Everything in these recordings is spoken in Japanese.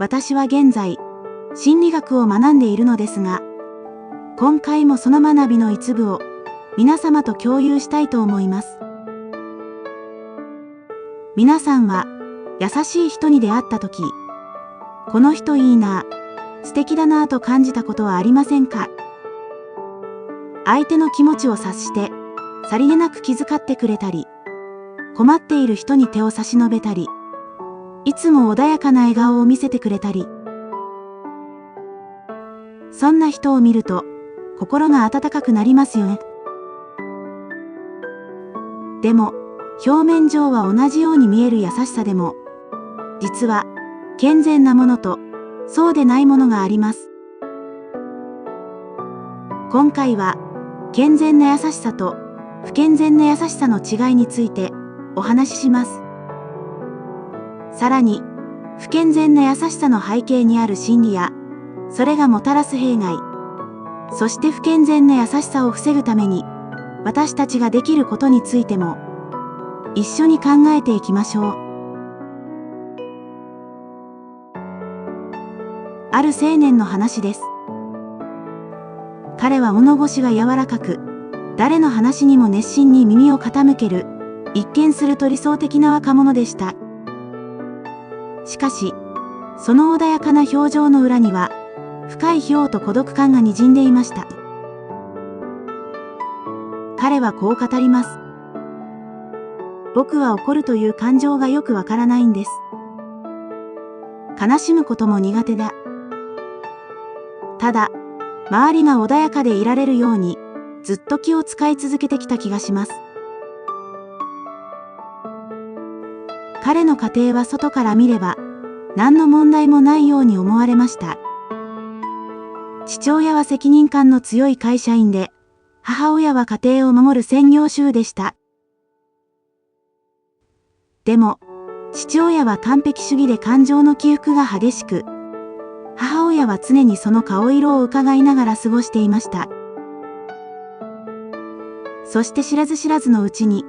私は現在、心理学を学んでいるのですが、今回もその学びの一部を皆様と共有したいと思います。皆さんは優しい人に出会ったとき、この人いいな、素敵だなぁと感じたことはありませんか？相手の気持ちを察して、さりげなく気遣ってくれたり、困っている人に手を差し伸べたり、いつも穏やかな笑顔を見せてくれたり。そんな人を見ると、心が温かくなりますよね。でも、表面上は同じように見える優しさでも、実は、健全なものと、そうでないものがあります。今回は、健全な優しさと、不健全な優しさの違いについて、お話しします。さらに、不健全な優しさの背景にある心理や、それがもたらす弊害、そして不健全な優しさを防ぐために、私たちができることについても、一緒に考えていきましょう。ある青年の話です。彼は物腰が柔らかく、誰の話にも熱心に耳を傾ける、一見すると理想的な若者でした。しかし、その穏やかな表情の裏には、深い悲哀と孤独感が滲んでいました。彼はこう語ります。僕は怒るという感情がよくわからないんです。悲しむことも苦手だ。ただ、周りが穏やかでいられるように、ずっと気を使い続けてきた気がします。彼の家庭は外から見れば、何の問題もないように思われました。父親は責任感の強い会社員で、母親は家庭を守る専業主婦でした。でも、父親は完璧主義で感情の起伏が激しく、母親は常にその顔色を伺いながら過ごしていました。そして知らず知らずのうちに、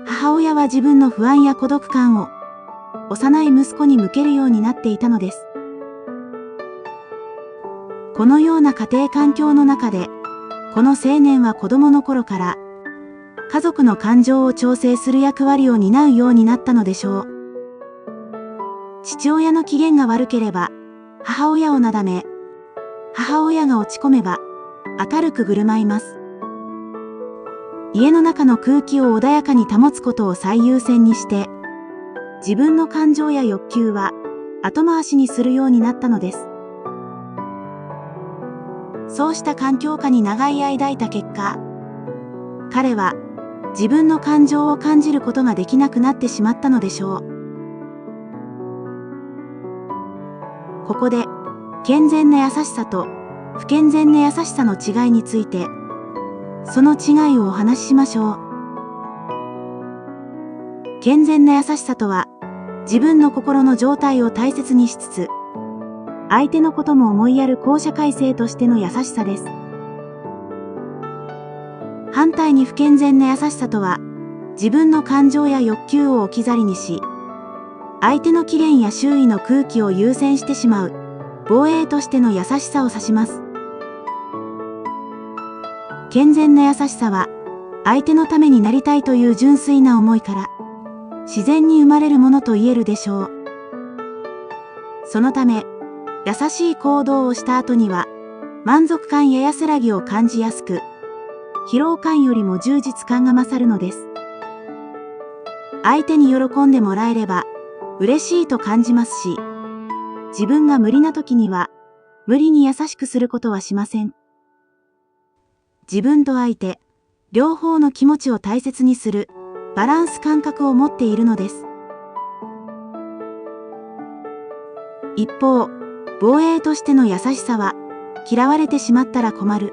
母親は自分の不安や孤独感を、幼い息子に向けるようになっていたのです。このような家庭環境の中で、この青年は子供の頃から、家族の感情を調整する役割を担うようになったのでしょう。父親の機嫌が悪ければ、母親をなだめ、母親が落ち込めば、明るく振る舞います。家の中の空気を穏やかに保つことを最優先にして、自分の感情や欲求は後回しにするようになったのです。そうした環境下に長い間いた結果、彼は自分の感情を感じることができなくなってしまったのでしょう。ここで、健全な優しさと不健全な優しさの違いについて、その違いをお話ししましょう。健全な優しさとは、自分の心の状態を大切にしつつ、相手のことも思いやる公社会性としての優しさです。反対に不健全な優しさとは、自分の感情や欲求を置き去りにし、相手の機嫌や周囲の空気を優先してしまう、防衛としての優しさを指します。健全な優しさは、相手のためになりたいという純粋な思いから、自然に生まれるものと言えるでしょう。そのため、優しい行動をした後には、満足感や安らぎを感じやすく、疲労感よりも充実感が勝るのです。相手に喜んでもらえれば、嬉しいと感じますし、自分が無理な時には、無理に優しくすることはしません。自分と相手、両方の気持ちを大切にする、バランス感覚を持っているのです。一方、防衛としての優しさは、嫌われてしまったら困る、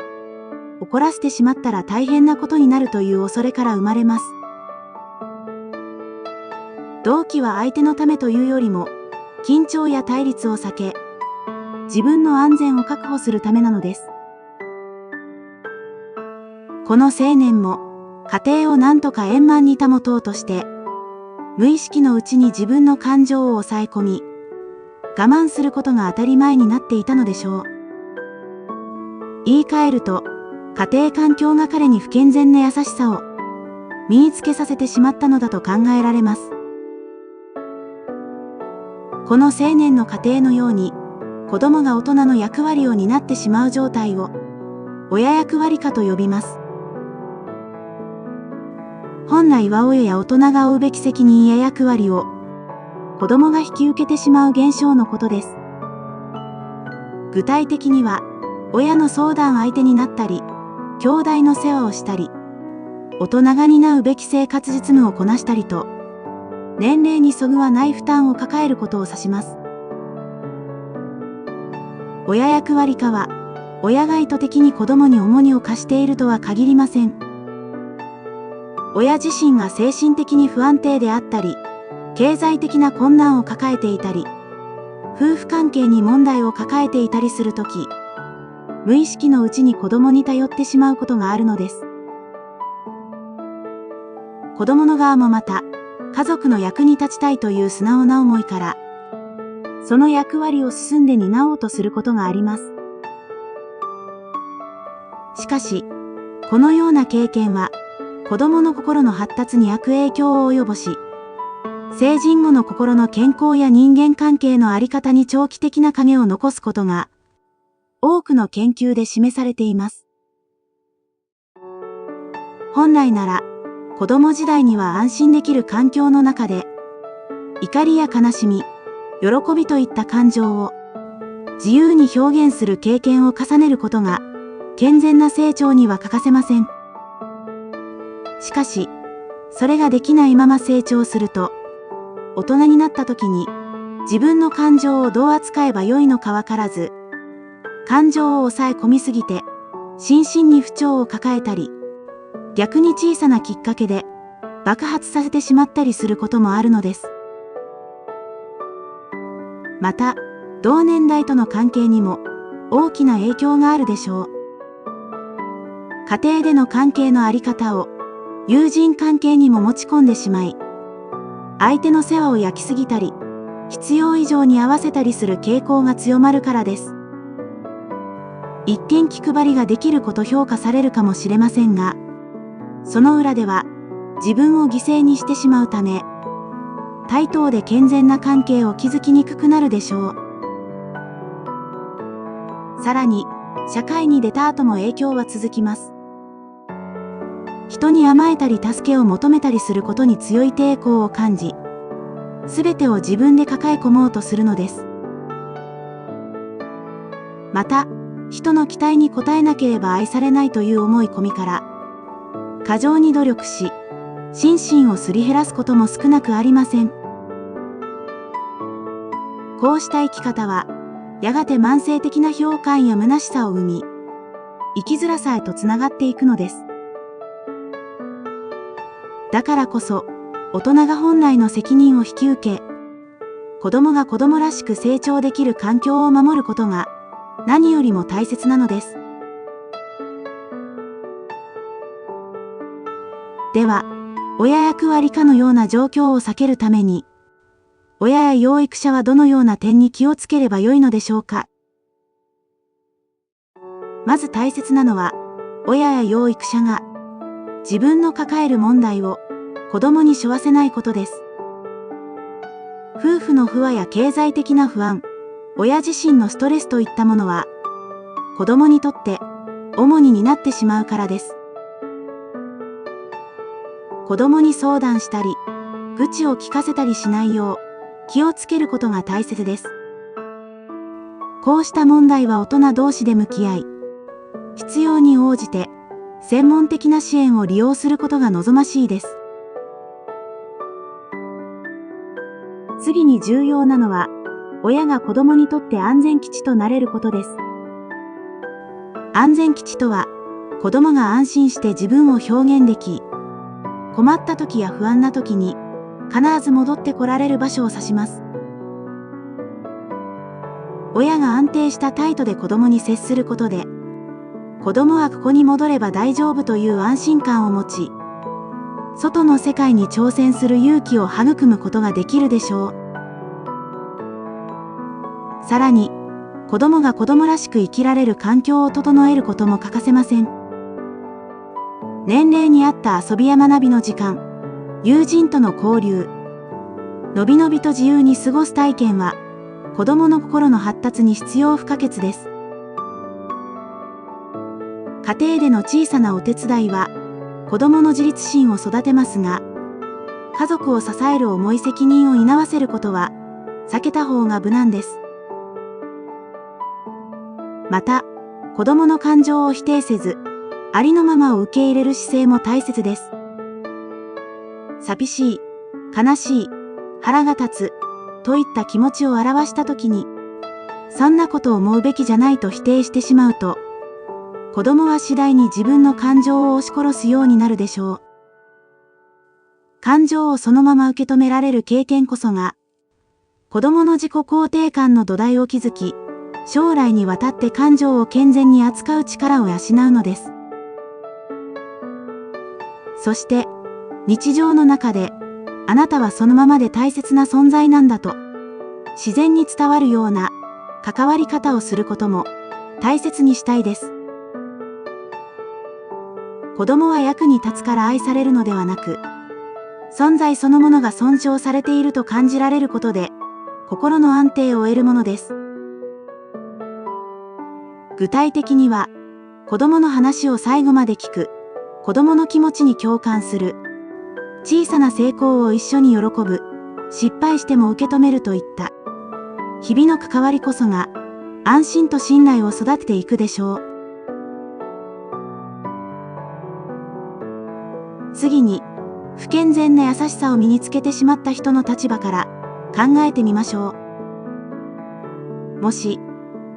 怒らせてしまったら大変なことになるという恐れから生まれます。動機は相手のためというよりも、緊張や対立を避け、自分の安全を確保するためなのです。この青年も、家庭を何とか円満に保とうとして、無意識のうちに自分の感情を抑え込み、我慢することが当たり前になっていたのでしょう。言い換えると、家庭環境が彼に不健全な優しさを身につけさせてしまったのだと考えられます。この青年の家庭のように、子供が大人の役割を担ってしまう状態を、親役割化と呼びます。本来は親や大人が負うべき責任や役割を、子供が引き受けてしまう現象のことです。具体的には、親の相談相手になったり、兄弟の世話をしたり、大人が担うべき生活実務をこなしたりと、年齢にそぐわない負担を抱えることを指します。親役割化は、親が意図的に子供に重荷を課しているとは限りません。親自身が精神的に不安定であったり、経済的な困難を抱えていたり、夫婦関係に問題を抱えていたりするとき、無意識のうちに子供に頼ってしまうことがあるのです。子供の側もまた、家族の役に立ちたいという素直な思いから、その役割を進んで担おうとすることがあります。しかし、このような経験は、子供の心の発達に悪影響を及ぼし、成人後の心の健康や人間関係のあり方に長期的な影を残すことが、多くの研究で示されています。本来なら、子供時代には安心できる環境の中で、怒りや悲しみ、喜びといった感情を自由に表現する経験を重ねることが、健全な成長には欠かせません。しかし、それができないまま成長すると、大人になった時に、自分の感情をどう扱えばよいのかわからず、感情を抑え込みすぎて、心身に不調を抱えたり、逆に小さなきっかけで爆発させてしまったりすることもあるのです。また、同年代との関係にも大きな影響があるでしょう。家庭での関係のあり方を友人関係にも持ち込んでしまい、相手の世話を焼きすぎたり、必要以上に合わせたりする傾向が強まるからです。一見気配りができること評価されるかもしれませんが、その裏では自分を犠牲にしてしまうため、対等で健全な関係を築きにくくなるでしょう。さらに、社会に出た後も影響は続きます。人に甘えたり助けを求めたりすることに強い抵抗を感じ、すべてを自分で抱え込もうとするのです。また、人の期待に応えなければ愛されないという思い込みから、過剰に努力し、心身をすり減らすことも少なくありません。こうした生き方は、やがて慢性的な評感や虚しさを生み、生きづらさへとつながっていくのです。だからこそ、大人が本来の責任を引き受け、子供が子供らしく成長できる環境を守ることが、何よりも大切なのです。では、親役割化のような状況を避けるために、親や養育者はどのような点に気をつければよいのでしょうか。まず大切なのは、親や養育者が自分の抱える問題を子供に背負わせないことです。夫婦の不和や経済的な不安、親自身のストレスといったものは、子供にとって重荷になってしまうからです。子供に相談したり、愚痴を聞かせたりしないよう気をつけることが大切です。こうした問題は大人同士で向き合い、必要に応じて専門的な支援を利用することが望ましいです。次に重要なのは、親が子供にとって安全基地となれることです。安全基地とは、子供が安心して自分を表現でき、困った時や不安な時に必ず戻ってこられる場所を指します。親が安定した態度で子供に接することで、子供はここに戻れば大丈夫という安心感を持ち、外の世界に挑戦する勇気を育むことができるでしょう。さらに、子供が子供らしく生きられる環境を整えることも欠かせません。年齢に合った遊びや学びの時間、友人との交流、のびのびと自由に過ごす体験は、子供の心の発達に必要不可欠です。家庭での小さなお手伝いは、子供の自立心を育てますが、家族を支える重い責任を担わせることは、避けた方が無難です。また、子供の感情を否定せず、ありのままを受け入れる姿勢も大切です。寂しい、悲しい、腹が立つ、といった気持ちを表したときに、そんなことを思うべきじゃないと否定してしまうと、子供は次第に自分の感情を押し殺すようになるでしょう。感情をそのまま受け止められる経験こそが、子供の自己肯定感の土台を築き、将来にわたって感情を健全に扱う力を養うのです。そして、日常の中で、あなたはそのままで大切な存在なんだと、自然に伝わるような関わり方をすることも大切にしたいです。子供は役に立つから愛されるのではなく、存在そのものが尊重されていると感じられることで、心の安定を得るものです。具体的には、子供の話を最後まで聞く、子供の気持ちに共感する、小さな成功を一緒に喜ぶ、失敗しても受け止めるといった、日々の関わりこそが、安心と信頼を育てていくでしょう。次に、不健全な優しさを身につけてしまった人の立場から考えてみましょう。もし、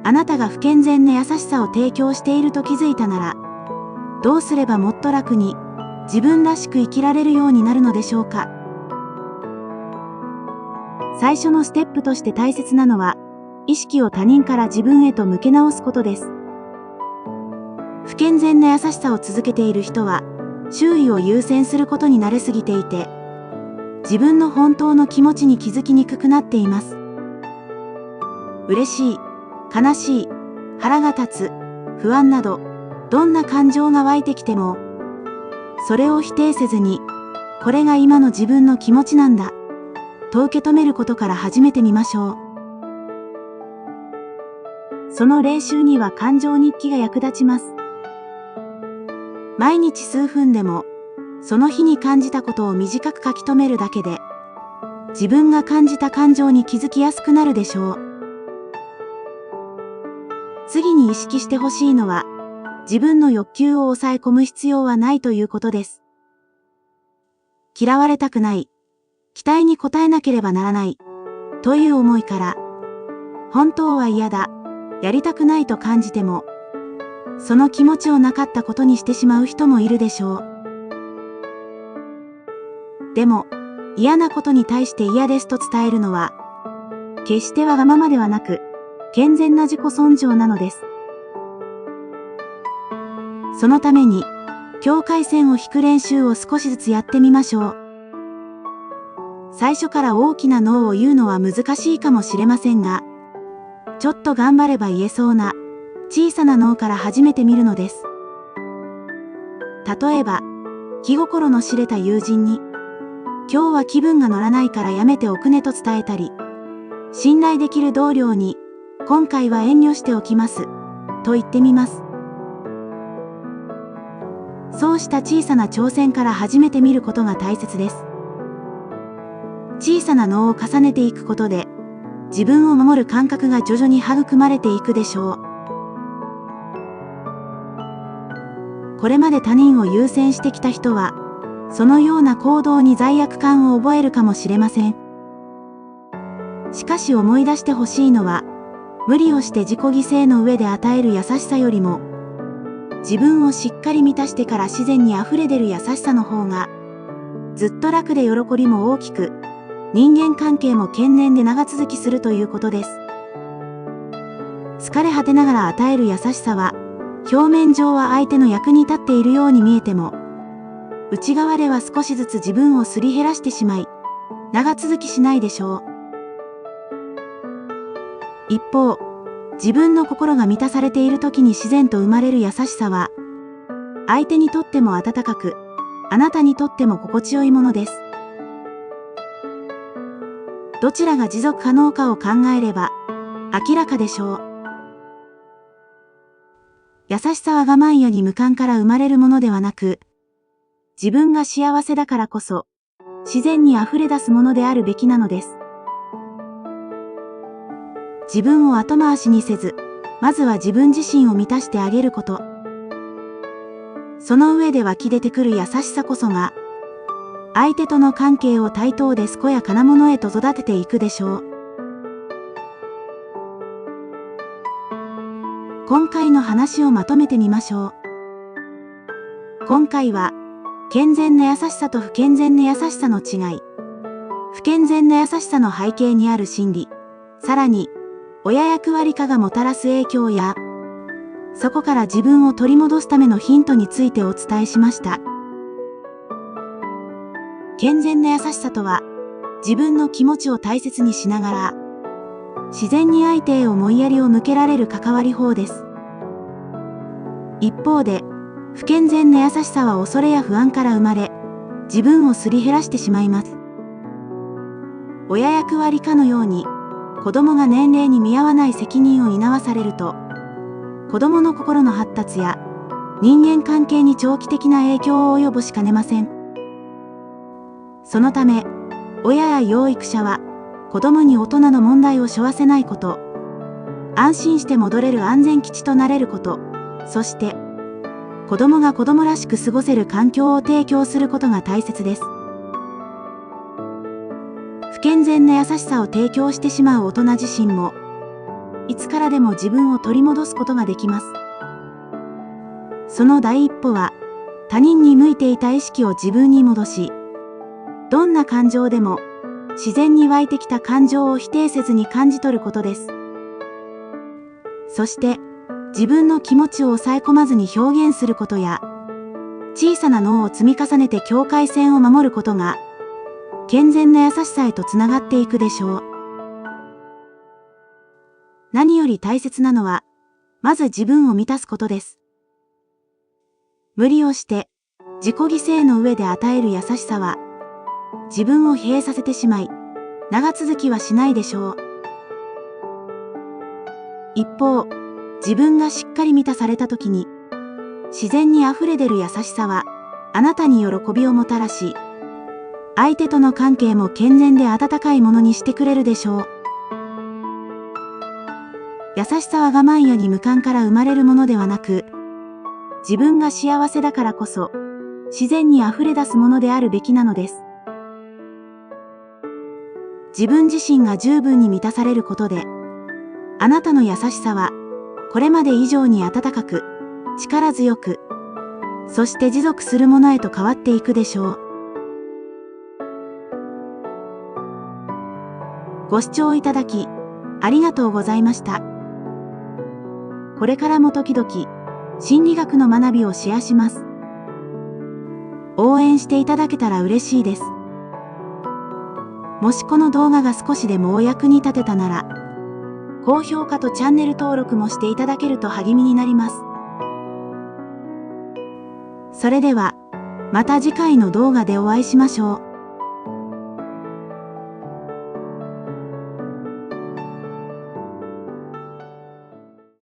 あなたが不健全な優しさを提供していると気づいたなら、どうすればもっと楽に自分らしく生きられるようになるのでしょうか。最初のステップとして大切なのは、意識を他人から自分へと向け直すことです。不健全な優しさを続けている人は、周囲を優先することに慣れすぎていて、自分の本当の気持ちに気づきにくくなっています。嬉しい、悲しい、腹が立つ、不安など、どんな感情が湧いてきても、それを否定せずに、これが今の自分の気持ちなんだ、と受け止めることから始めてみましょう。その練習には感情日記が役立ちます。毎日数分でも、その日に感じたことを短く書き留めるだけで、自分が感じた感情に気づきやすくなるでしょう。次に意識してほしいのは、自分の欲求を抑え込む必要はないということです。嫌われたくない、期待に応えなければならない、という思いから、本当は嫌だ、やりたくないと感じても、その気持ちをなかったことにしてしまう人もいるでしょう。でも、嫌なことに対して嫌ですと伝えるのは、決してわがままではなく、健全な自己尊重なのです。そのために、境界線を引く練習を少しずつやってみましょう。最初から大きなノーを言うのは難しいかもしれませんが、ちょっと頑張れば言えそうな小さなノーから始めてみるのです。例えば、気心の知れた友人に、今日は気分が乗らないからやめておくねと伝えたり、信頼できる同僚に、今回は遠慮しておきます、と言ってみます。そうした小さな挑戦から始めてみることが大切です。小さなノーを重ねていくことで、自分を守る感覚が徐々に育まれていくでしょう。これまで他人を優先してきた人は、そのような行動に罪悪感を覚えるかもしれません。しかし思い出してほしいのは、無理をして自己犠牲の上で与える優しさよりも、自分をしっかり満たしてから自然に溢れ出る優しさの方が、ずっと楽で喜びも大きく、人間関係も健全で長続きするということです。疲れ果てながら与える優しさは、表面上は相手の役に立っているように見えても、内側では少しずつ自分をすり減らしてしまい、長続きしないでしょう。一方、自分の心が満たされている時に自然と生まれる優しさは、相手にとっても温かく、あなたにとっても心地よいものです。どちらが持続可能かを考えれば、明らかでしょう。優しさは我慢やに無関から生まれるものではなく、自分が幸せだからこそ、自然に溢れ出すものであるべきなのです。自分を後回しにせず、まずは自分自身を満たしてあげること。その上で湧き出てくる優しさこそが、相手との関係を対等で健やかなものへと育てていくでしょう。今回の話をまとめてみましょう。今回は、健全な優しさと不健全な優しさの違い、不健全な優しさの背景にある心理、さらに、親役割化がもたらす影響や、そこから自分を取り戻すためのヒントについてお伝えしました。健全な優しさとは、自分の気持ちを大切にしながら、自然に相手へ思いやりを向けられる関わり法です。一方で、不健全な優しさは恐れや不安から生まれ、自分をすり減らしてしまいます。親役割化のように、子供が年齢に見合わない責任を担わされると、子供の心の発達や人間関係に長期的な影響を及ぼしかねません。そのため、親や養育者は、子供に大人の問題を背負わせないこと、安心して戻れる安全基地となれること、そして、子供が子供らしく過ごせる環境を提供することが大切です。不健全な優しさを提供してしまう大人自身も、いつからでも自分を取り戻すことができます。その第一歩は、他人に向いていた意識を自分に戻し、どんな感情でも、自然に湧いてきた感情を否定せずに感じ取ることです。そして、自分の気持ちを抑え込まずに表現することや、小さな脳を積み重ねて境界線を守ることが、健全な優しさへとつながっていくでしょう。何より大切なのは、まず自分を満たすことです。無理をして、自己犠牲の上で与える優しさは、自分を疲弊させてしまい、長続きはしないでしょう。一方、自分がしっかり満たされたときに、自然に溢れ出る優しさは、あなたに喜びをもたらし、相手との関係も健全で温かいものにしてくれるでしょう。優しさは我慢やに無関から生まれるものではなく、自分が幸せだからこそ、自然に溢れ出すものであるべきなのです。自分自身が十分に満たされることで、あなたの優しさは、これまで以上に温かく、力強く、そして持続するものへと変わっていくでしょう。ご視聴いただき、ありがとうございました。これからも時々、心理学の学びをシェアします。応援していただけたら嬉しいです。もしこの動画が少しでもお役に立てたなら、高評価とチャンネル登録もしていただけると励みになります。それでは、また次回の動画でお会いしましょう。